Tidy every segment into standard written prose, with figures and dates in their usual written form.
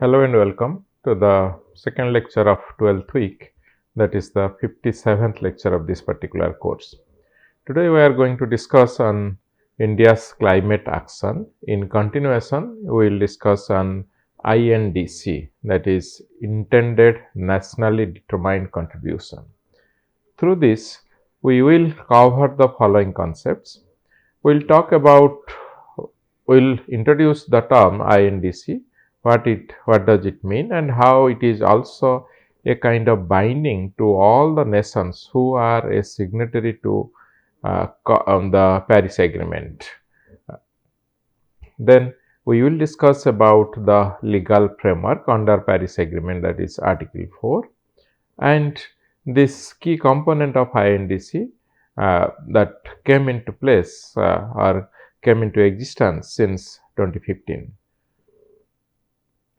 Hello and welcome to the second lecture of 12th week, that is the 57th lecture of this particular course. Today we are going to discuss on India's climate action. In continuation, we will discuss on INDC, that is Intended Nationally Determined Contribution. Through this, we will cover the following concepts. We will talk about, we'll introduce the term INDC, what does it mean, and how it is also a kind of binding to all the nations who are a signatory to the Paris Agreement. Then we will discuss about the legal framework under Paris Agreement, that is Article 4, and this key component of INDC that came into place or came into existence since 2015.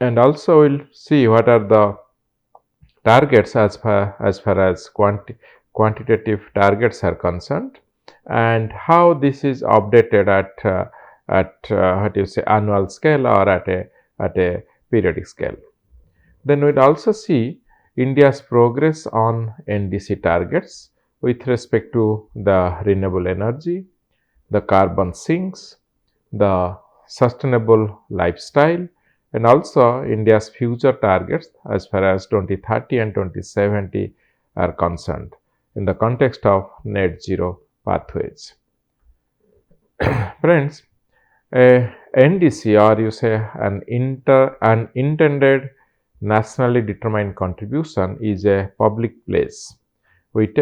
And also we'll see what are the targets as far as quantitative targets are concerned, and how this is updated at annual scale or at a periodic scale. Then we'll also see India's progress on NDC targets with respect to the renewable energy, the carbon sinks, the sustainable lifestyle, and also India's future targets as far as 2030 and 2070 are concerned in the context of net zero pathways. Friends, NDC, or you say an intended nationally determined contribution, is a public place which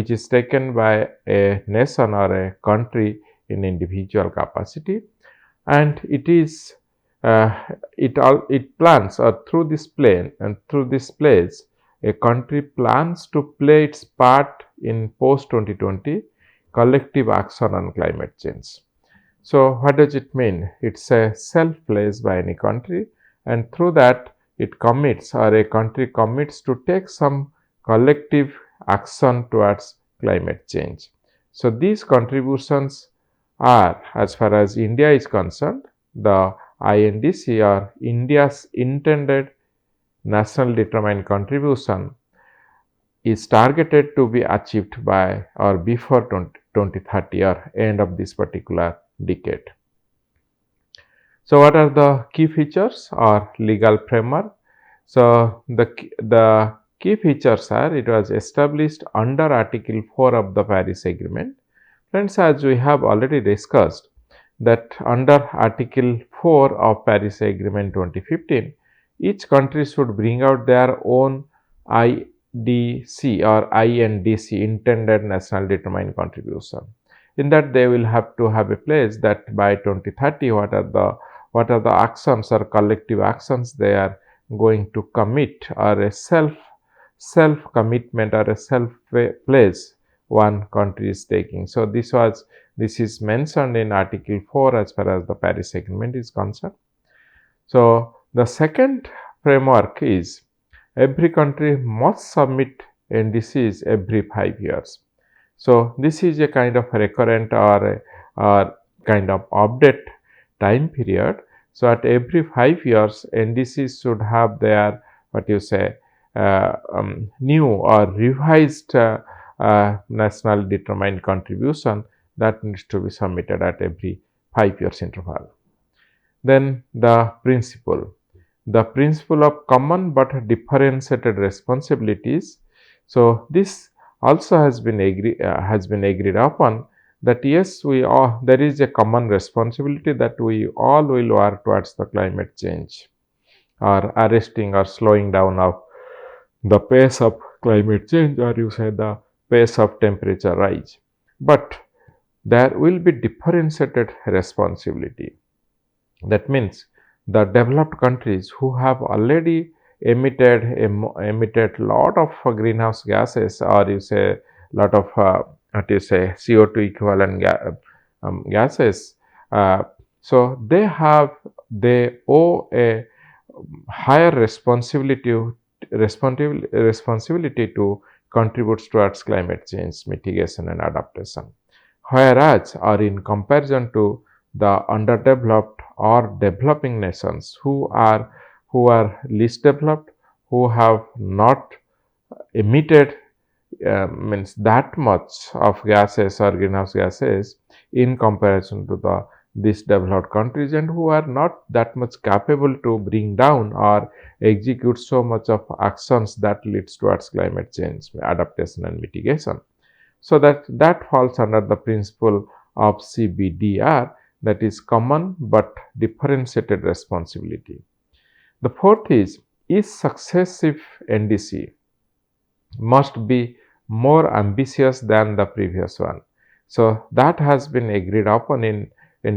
is taken by a nation or a country in individual capacity, and it plans, or through this place a country plans to play its part in post 2020 collective action on climate change. So what does it mean? It's a self place by any country, and through that it commits, or a country commits, to take some collective action towards climate change. So these contributions are, as far as India is concerned, the INDC, or India's intended national determined contribution, is targeted to be achieved by or before 2030 or end of this particular decade. So what are the key features or legal framework? So the key features are, it was established under Article 4 of the Paris Agreement. Friends, as we have already discussed, that under Article 4 of Paris Agreement 2015, each country should bring out their own IDC or INDC, Intended National Determined Contribution. In that, they will have to have a place that by 2030, what are the actions or collective actions they are going to commit, or a self commitment or a self place one country is taking. So this is mentioned in Article 4 as far as the Paris Agreement is concerned. So the second framework is, every country must submit NDCs every 5 years. So this is a kind of recurrent or kind of update time period. So at every 5 years, NDCs should have their new or revised national determined contribution that needs to be submitted at every 5 years interval. Then the principle of common but differentiated responsibilities. So this also has been agreed upon, that yes, there is a common responsibility that we all will work towards the climate change, or arresting or slowing down of the pace of climate change, or you say the pace of temperature rise. But there will be differentiated responsibility. That means the developed countries who have already emitted lot of greenhouse gases, or you say lot of CO2 equivalent gases. So they owe a higher responsibility to contribute towards climate change mitigation and adaptation, whereas, or in comparison to the underdeveloped or developing nations who who are least developed, who have not emitted means that much of gases or greenhouse gases in comparison to the these developed countries, and who are not that much capable to bring down or execute so much of actions that leads towards climate change adaptation and mitigation. So that falls under the principle of CBDR, that is common but differentiated responsibility. The fourth is successive NDC must be more ambitious than the previous one. So that has been agreed upon in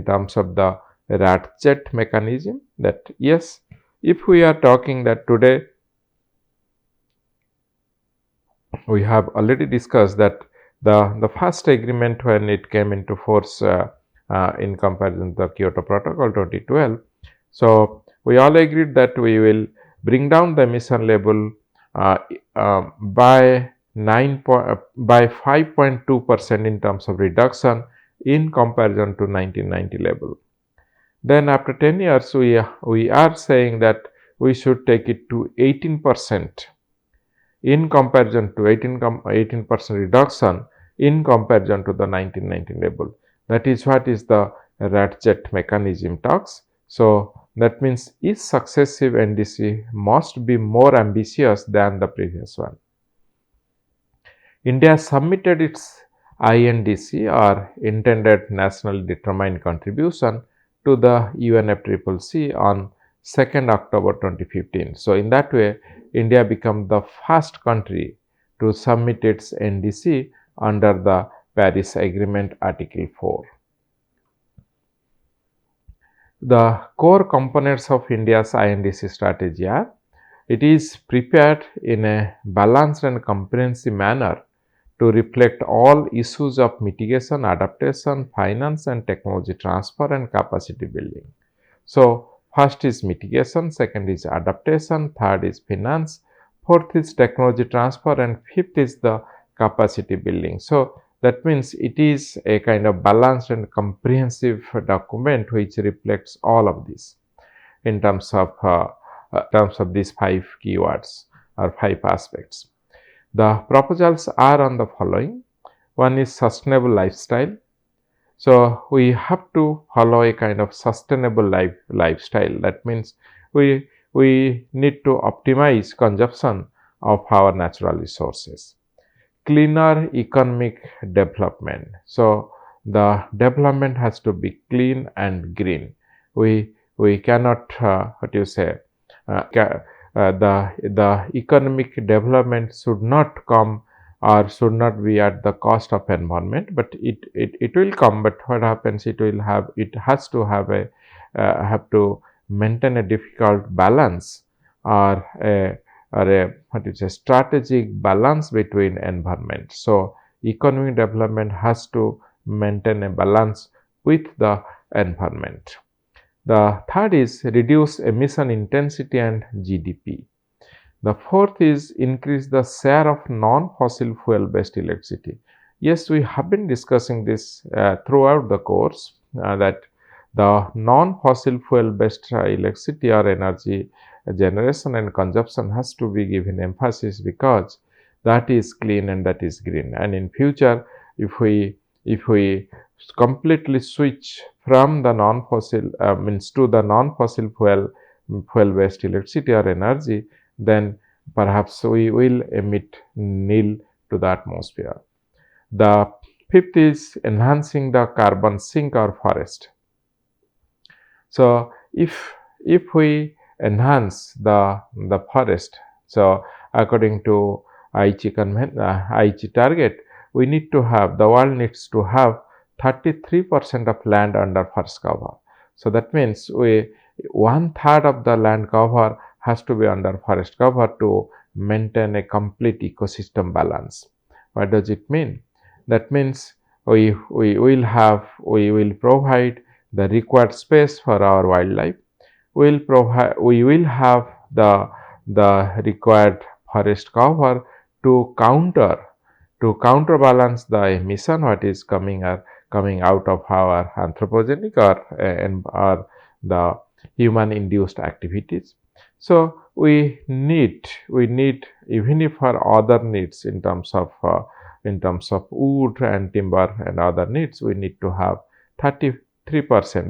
terms of the ratchet mechanism, that yes, if we are talking that today we have already discussed that the first agreement when it came into force in comparison to the Kyoto Protocol 2012. So we all agreed that we will bring down the emission level by 5.2% in terms of reduction in comparison to 1990 level. Then after 10 years, we are saying that we should take it to 18% in comparison to 18% reduction in comparison to the 1990 level. That is what is the ratchet mechanism talks. So that means each successive NDC must be more ambitious than the previous one. India submitted its INDC, or Intended National Determined Contribution, to the UNFCCC on 2nd October 2015. So in that way, India became the first country to submit its NDC under the Paris Agreement Article 4. The core components of India's INDC strategy are: it is prepared in a balanced and comprehensive manner to reflect all issues of mitigation, adaptation, finance and technology transfer and capacity building. So first is mitigation, second is adaptation, third is finance, fourth is technology transfer, and fifth is the capacity building. So that means it is a kind of balanced and comprehensive document which reflects all of this in terms of these 5 keywords or 5 aspects. The proposals are on the following. One is sustainable lifestyle. So we have to follow a kind of sustainable lifestyle. That means we need to optimize consumption of our natural resources. Cleaner economic development. So the development has to be clean and green. We cannot the economic development should not come or should not be at the cost of environment, but it will come. But what happens? It has to have to maintain a difficult balance, or a strategic balance between environment. So economic development has to maintain a balance with the environment. The third is reduce emission intensity and GDP. The fourth is increase the share of non-fossil fuel based electricity. Yes, we have been discussing this throughout the course, that the non-fossil fuel based electricity or energy generation and consumption has to be given emphasis, because that is clean and that is green. And in future, if we completely switch from the non-fossil to the non-fossil fuel based electricity or energy, then perhaps we will emit nil to the atmosphere. The fifth is enhancing the carbon sink or forest. So if we enhance the forest, so according to Aichi target, we need to have, the world needs to have 33% of land under forest cover. So that means 1/3 of the land cover has to be under forest cover to maintain a complete ecosystem balance. What does it mean? That means we will provide the required space for our wildlife. We will have the required forest cover to counterbalance the emission what is coming out of our anthropogenic or the human induced activities. So we need even if for other needs in terms of wood and timber and other needs, we need to have 33%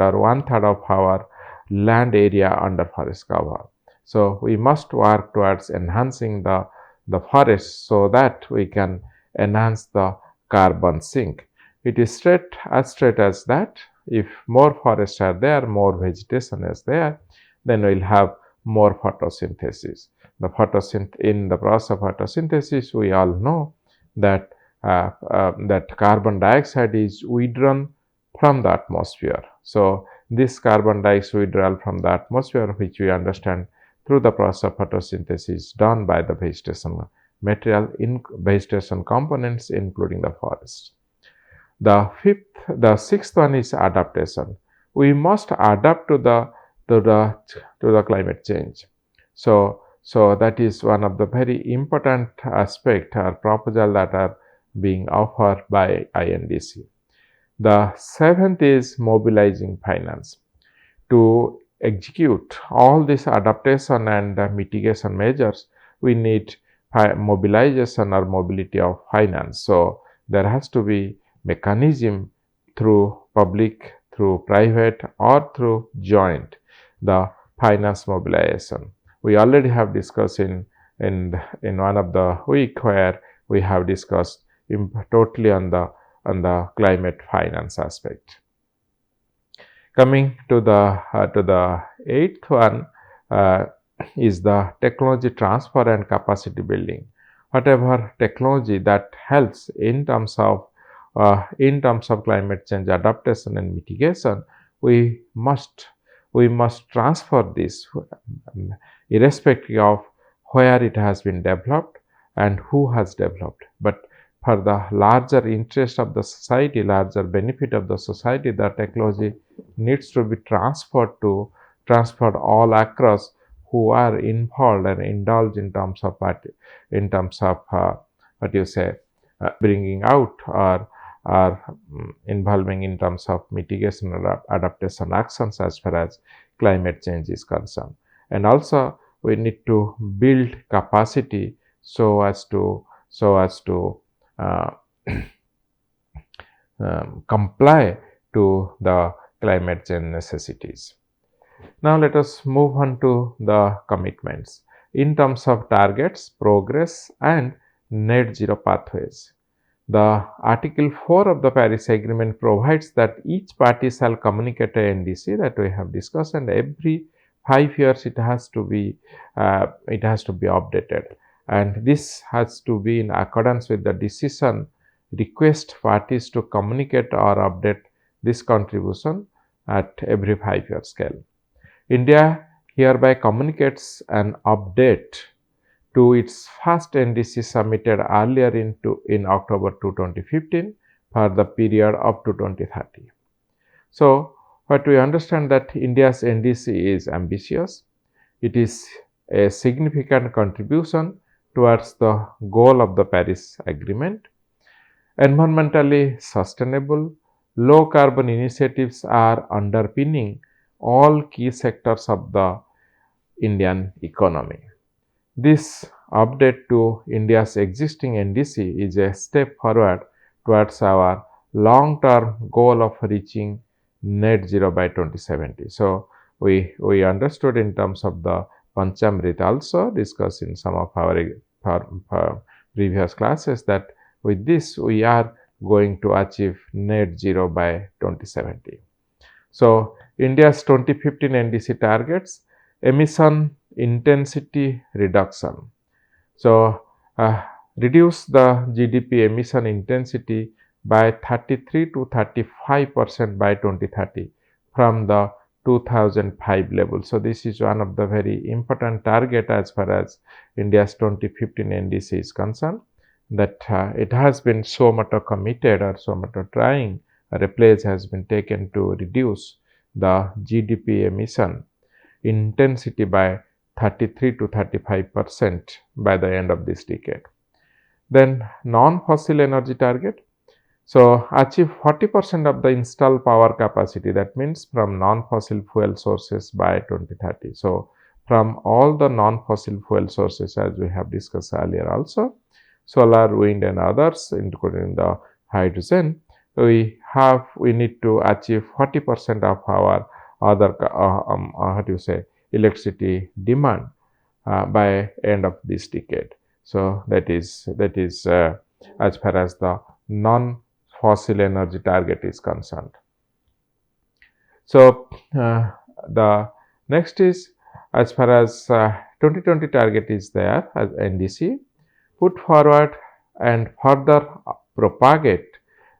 or one third of our land area under forest cover. So we must work towards enhancing the forest so that we can enhance the carbon sink. It is straight as that. If more forests are there, more vegetation is there, then we'll have more photosynthesis. In the process of photosynthesis, we all know that that carbon dioxide is withdrawn from the atmosphere. So this carbon dioxide withdrawal from the atmosphere, which we understand through the process of photosynthesis done by the vegetation material in vegetation components, including the forest. The sixth one is adaptation. We must adapt to the climate change. So that is one of the very important aspect or proposal that are being offered by INDC. The seventh is mobilizing finance. To execute all these adaptation and mitigation measures, we need mobilization or mobility of finance. So there has to be mechanism through public, through private, or through joint, the finance mobilization. We already have discussed in one of the week where we have discussed totally on the climate finance aspect. Coming to the eighth one is the technology transfer and capacity building. Whatever technology that helps in terms of climate change adaptation and mitigation, we must transfer this irrespective of where it has been developed and who has developed. But for the larger interest of the society, larger benefit of the society, the technology needs to be transferred all across who are involved and indulged in terms of what you say bringing out or involving in terms of mitigation or adaptation actions as far as climate change is concerned. And also we need to build capacity so as to uh, comply to the climate change necessities. Now let us move on to the commitments in terms of targets, progress, and net zero pathways. The Article 4 of the Paris Agreement provides that each party shall communicate a NDC that we have discussed, and every 5 years it has to be updated, and this has to be in accordance with the decision request parties to communicate or update this contribution at every 5-year scale. India hereby communicates an update to its first NDC submitted earlier in October 2015 for the period up to 2030. So, but we understand that India's NDC is ambitious. It is a significant contribution towards the goal of the Paris Agreement. Environmentally sustainable, low carbon initiatives are underpinning all key sectors of the Indian economy. This update to India's existing NDC is a step forward towards our long-term goal of reaching net zero by 2070. So we understood in terms of the Panchamrit also discussed in some of our previous classes that with this we are going to achieve net zero by 2070. So India's 2015 NDC targets emission intensity reduction. So reduce the GDP emission intensity by 33 to 35% by 2030 from the 2005 level. So this is one of the very important target as far as India's 2015 NDC is concerned, that it has been so much committed or so much trying, or a pledge has been taken to reduce the GDP emission intensity by 33 to 35% by the end of this decade. Then non-fossil energy target. So achieve 40% of the installed power capacity, that means from non-fossil fuel sources by 2030. So from all the non-fossil fuel sources, as we have discussed earlier also, solar, wind and others, including the hydrogen. We need to achieve 40% of our other electricity demand by end of this decade. So that is as far as the non-fossil energy target is concerned. So the next is, as far as 2020 target is there as NDC, put forward and further propagate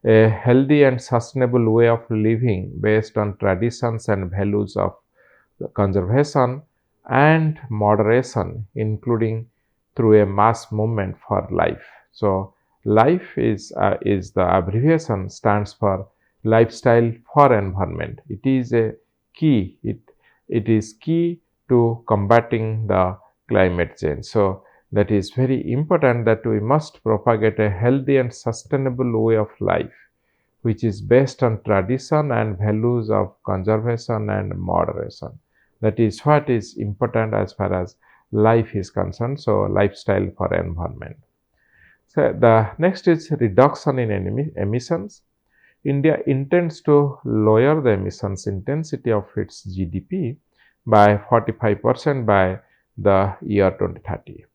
a healthy and sustainable way of living based on traditions and values of conservation and moderation, including through a mass movement for life. So life is the abbreviation, stands for lifestyle for environment. It is a key. It is key to combating the climate change. So that is very important that we must propagate a healthy and sustainable way of life, which is based on tradition and values of conservation and moderation. That is what is important as far as life is concerned. So lifestyle for environment. So the next is reduction in emissions. India intends to lower the emissions intensity of its GDP by 45% by the year 2030.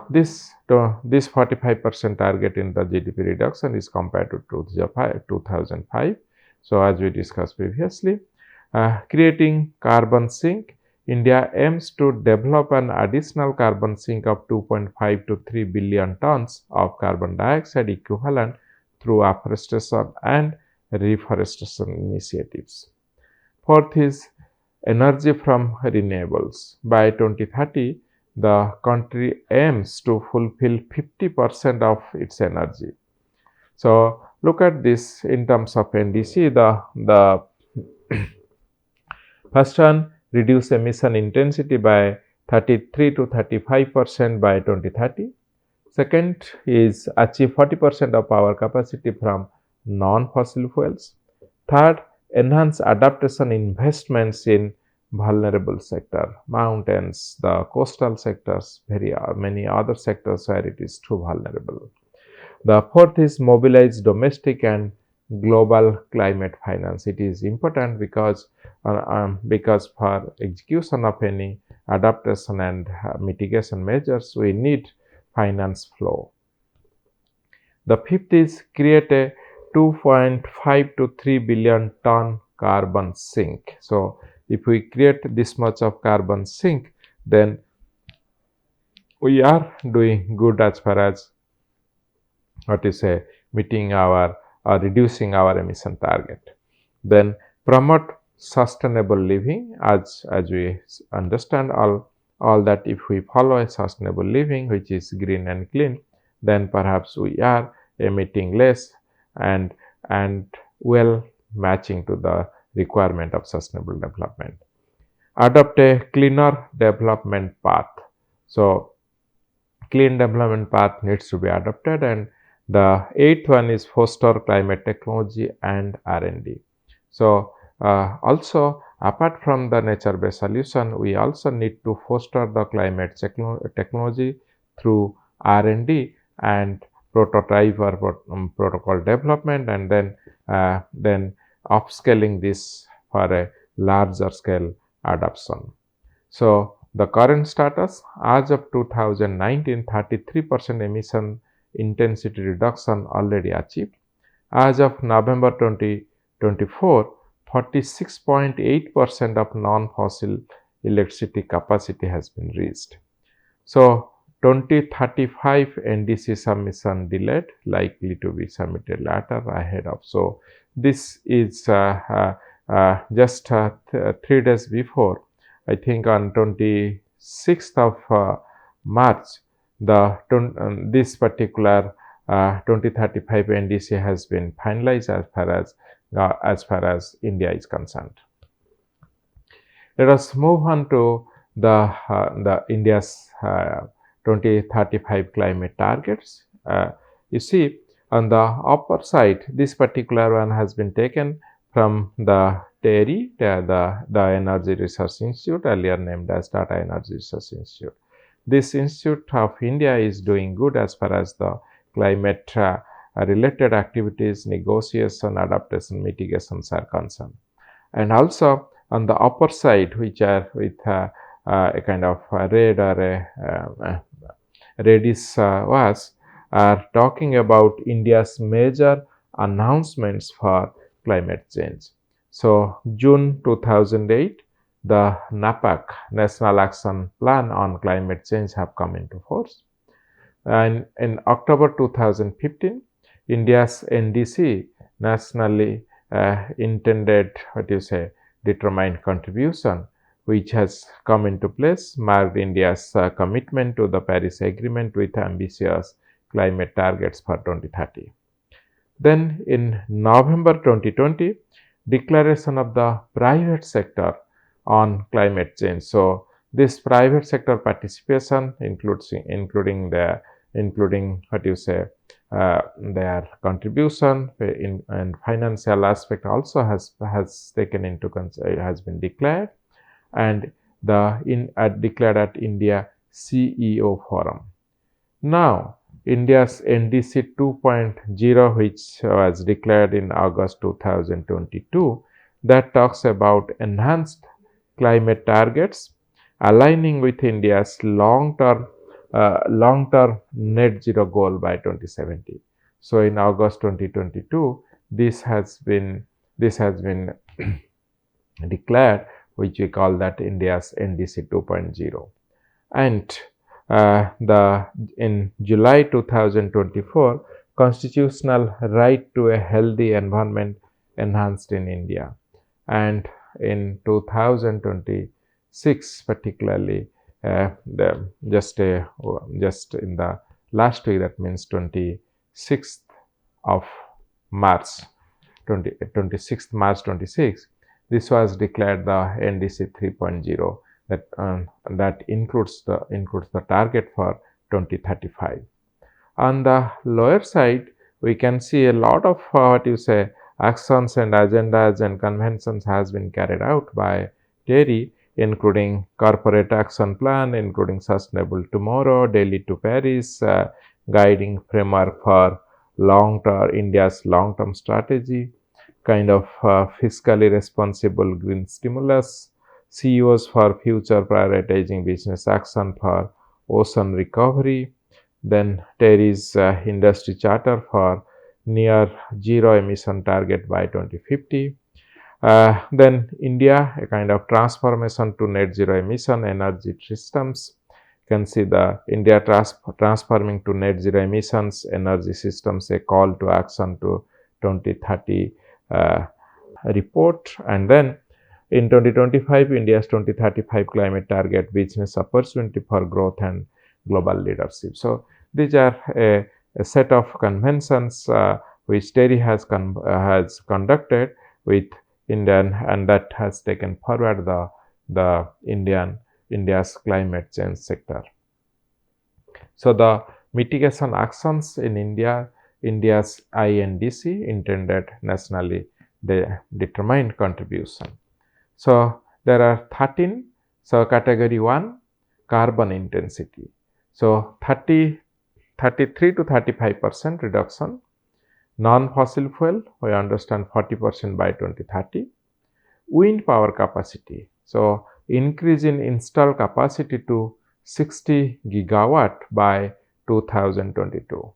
This 45% target in the GDP reduction is compared to 2005. So as we discussed previously, creating carbon sink, India aims to develop an additional carbon sink of 2.5 to 3 billion tons of carbon dioxide equivalent through afforestation and reforestation initiatives. Fourth is energy from renewables. By 2030, the country aims to fulfill 50% of its energy. So look at this in terms of NDC. The first one, reduce emission intensity by 33 to 35% by 2030. Second is achieve 40% of power capacity from non-fossil fuels. Third, enhance adaptation investments in vulnerable sector, mountains, the coastal sectors, many other sectors where it is too vulnerable. The fourth is mobilize domestic and global climate finance. It is important because for execution of any adaptation and mitigation measures, we need finance flow. The fifth is create a 2.5 to 3 billion ton carbon sink. So if we create this much of carbon sink, then we are doing good as far as meeting our or reducing our emission target. Then promote sustainable living, as we understand all that if we follow a sustainable living which is green and clean, then perhaps we are emitting less and well matching to the requirement of sustainable development. Adopt a cleaner development path. So clean development path needs to be adopted, and the eighth one is foster climate technology and R&D. So also apart from the nature-based solution, we also need to foster the climate technology through R&D and prototype or protocol development, and then upscaling this for a larger scale adoption. So the current status, as of 2019, 33% emission intensity reduction already achieved. As of November 2024, 46.8% of non-fossil electricity capacity has been reached. So 2035 NDC submission delayed, likely to be submitted later ahead of. So this is just 3 days before, I think on 26th of March, this particular 2035 NDC has been finalized as far as India is concerned. Let us move on to the India's 2035 climate targets. You see on the upper side, this particular one has been taken from the TERI, the Energy Research Institute, earlier named as Tata Energy Research Institute. This institute of India is doing good as far as the climate related activities, negotiation, adaptation, mitigations are concerned. And also on the upper side, which are with a kind of red or a reddish was, are talking about India's major announcements for climate change. So, June 2008, the NAPAC, National Action Plan on Climate Change, have come into force. And in October 2015, India's NDC, nationally intended, determined contribution, which has come into place, marked India's commitment to the Paris Agreement with ambitious climate targets for 2030. Then in November 2020, declaration of the private sector on climate change. So this private sector participation including their their contribution in and financial aspect also has taken into has been declared, and declared at India CEO Forum. Now, India's NDC 2.0, which was declared in August 2022, that talks about enhanced climate targets aligning with India's long-term net zero goal by 2070. So, in August 2022, this has been declared, which we call that India's NDC 2.0. And in July 2024, constitutional right to a healthy environment enhanced in India, and in 2026 particularly, just in the last week, that means 26th of March 26th March 26, this was declared the NDC 3.0, that includes the target for 2035. On the lower side, we can see a lot of actions and agendas and conventions has been carried out by TERI, including Corporate Action Plan, including Sustainable Tomorrow, Delhi to Paris, guiding framework for India's long-term strategy, kind of fiscally responsible green stimulus, CEOs for future prioritizing business action for ocean recovery, then TERI's industry charter for near zero emission target by 2050. Then India, a kind of transformation to net zero emission energy systems. You can see the India transforming to net zero emissions energy systems, a call to action to 2030 report. And then in 2025, India's 2035 climate target, business opportunity for growth and global leadership. So these are a set of conventions which TERI has conducted with Indian, and that has taken forward the India's climate change sector. So the mitigation actions in India's INDC, intended nationally determined contribution. So there are 13. So category 1, carbon intensity. So 33 to 35% reduction. Non-fossil fuel, we understand 40% by 2030. Wind power capacity. So increase in installed capacity to 60 gigawatt by 2022.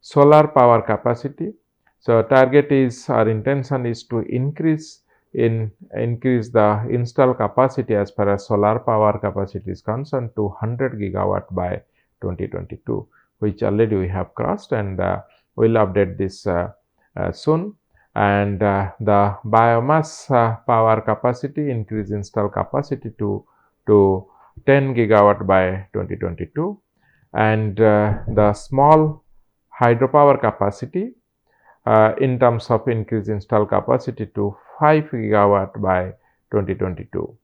Solar power capacity. So target is, our intention is to increase the installed capacity as far as solar power capacity is concerned to 100 gigawatt by 2022, which already we have crossed, and we'll update this soon. And the biomass power capacity, increase installed capacity to 10 gigawatt by 2022, and the small hydropower capacity in terms of increase installed capacity to 5 gigawatt by 2022,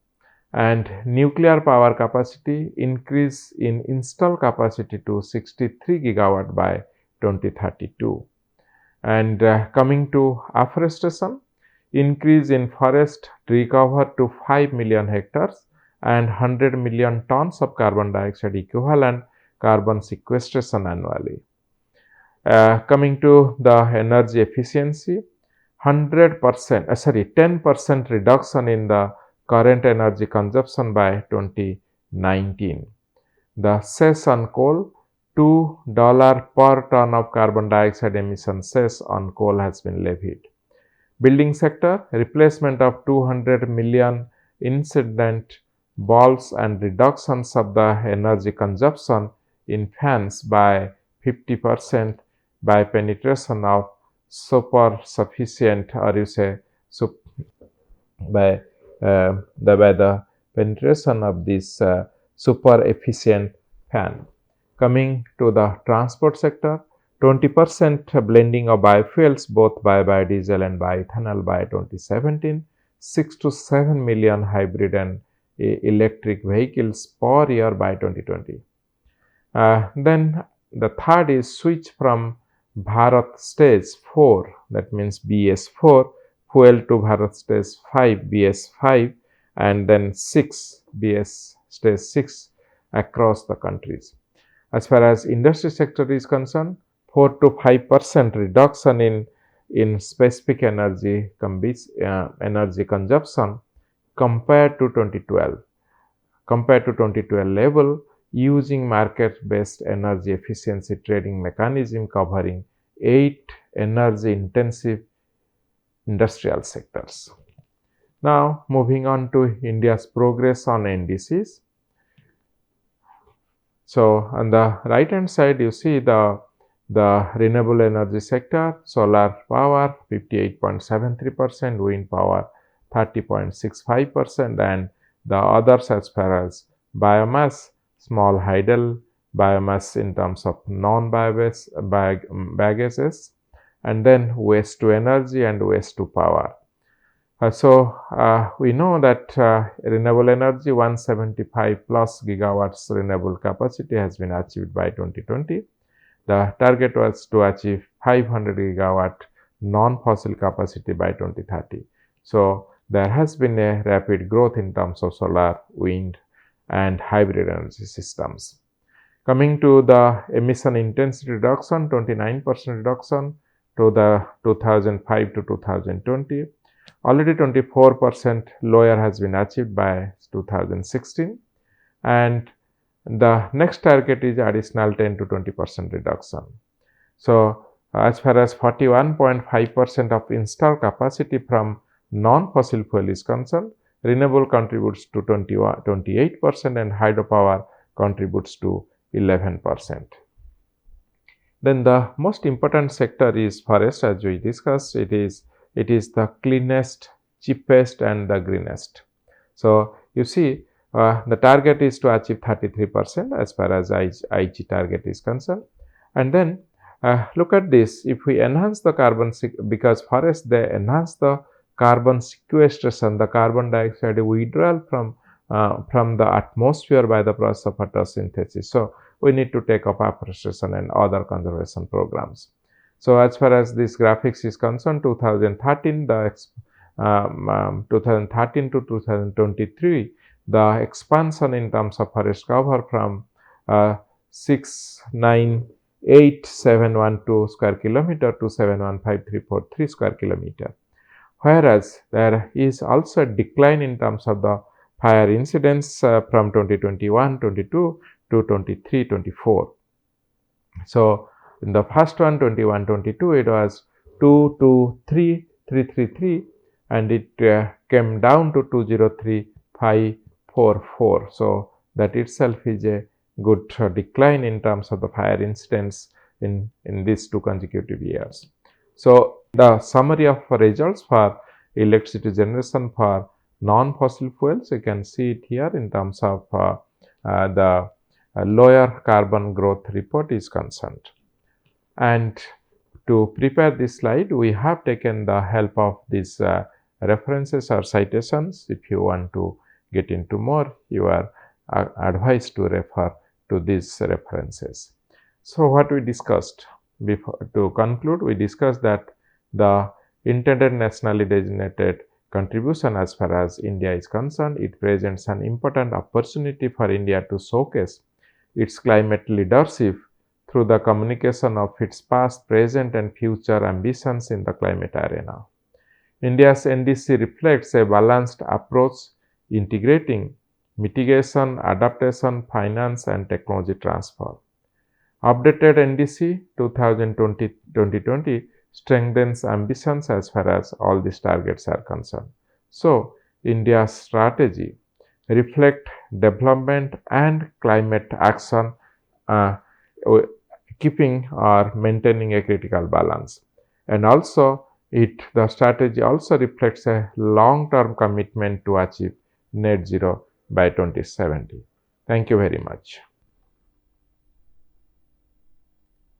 and nuclear power capacity, increase in installed capacity to 63 gigawatt by 2032. And coming to afforestation, increase in forest tree cover to 5 million hectares and 100 million tons of carbon dioxide equivalent carbon sequestration annually. Coming to the energy efficiency, 10% reduction in the current energy consumption by 2019. The cess on coal, $2 per ton of carbon dioxide emission cess on coal has been levied. Building sector, replacement of 200 million incident bulbs and reductions of the energy consumption in fans by 50% by penetration of super sufficient, or you say by the penetration of this super efficient fan. Coming to the transport sector, 20% blending of biofuels, both biodiesel and bioethanol by 2017, 6 to 7 million hybrid and electric vehicles per year by 2020. Then the third is switch from Bharat Stage 4, that means BS4, fuel to Bharat Stage 5, BS5, and then 6, BS Stage 6 across the countries. As far as industry sector is concerned, 4 to 5% reduction in specific energy consumption compared to 2012. Compared to 2012 level, using market-based energy efficiency trading mechanism covering 8 energy-intensive industrial sectors. Now, moving on to India's progress on NDCs. So, on the right hand side, you see the renewable energy sector, solar power 58.73%, wind power 30.65%, and the others as far as biomass, small hydel biomass in terms of non-biogases, and then waste to energy and waste to power. We know that renewable energy 175 plus gigawatts renewable capacity has been achieved by 2020. The target was to achieve 500 gigawatt non-fossil capacity by 2030. So, there has been a rapid growth in terms of solar, wind, and hybrid energy systems. Coming to the emission intensity reduction, 29% reduction to the 2005 to 2020. Already 24% lower has been achieved by 2016, and the next target is additional 10 to 20% reduction. So, as far as 41.5% of installed capacity from non-fossil fuel is concerned, renewable contributes to 28% and hydropower contributes to 11%. Then the most important sector is forest, as we discussed. It is the cleanest, cheapest, and the greenest. So, you see the target is to achieve 33% as far as IG target is concerned. And then look at this, if we enhance the carbon, because forests they enhance the carbon sequestration, the carbon dioxide withdrawal from the atmosphere by the process of photosynthesis. So, we need to take up afforestation and other conservation programs. So, as far as this graphics is concerned, 2013 to 2023, the expansion in terms of forest cover from 698,712 square kilometer to 715,343 square kilometer. Whereas there is also a decline in terms of the fire incidence from 2021-22 to 23-24. So, in the first one 21-22 it was 223,333 and it came down to 203,544. So, that itself is a good decline in terms of the fire incidence in these 2 consecutive years. So, the summary of results for electricity generation for non-fossil fuels, you can see it here in terms of the lower carbon growth report is concerned. And to prepare this slide, we have taken the help of these references or citations. If you want to get into more, you are advised to refer to these references. So, what we discussed before, to conclude, we discussed that the intended nationally designated contribution as far as India is concerned, it presents an important opportunity for India to showcase its climate leadership through the communication of its past, present, and future ambitions in the climate arena. India's NDC reflects a balanced approach integrating mitigation, adaptation, finance, and technology transfer. Updated NDC 2020 strengthens ambitions as far as all these targets are concerned. So, India's strategy reflect development and climate action, uh, keeping or maintaining a critical balance. And also, the strategy also reflects a long-term commitment to achieve net zero by 2070. Thank you very much.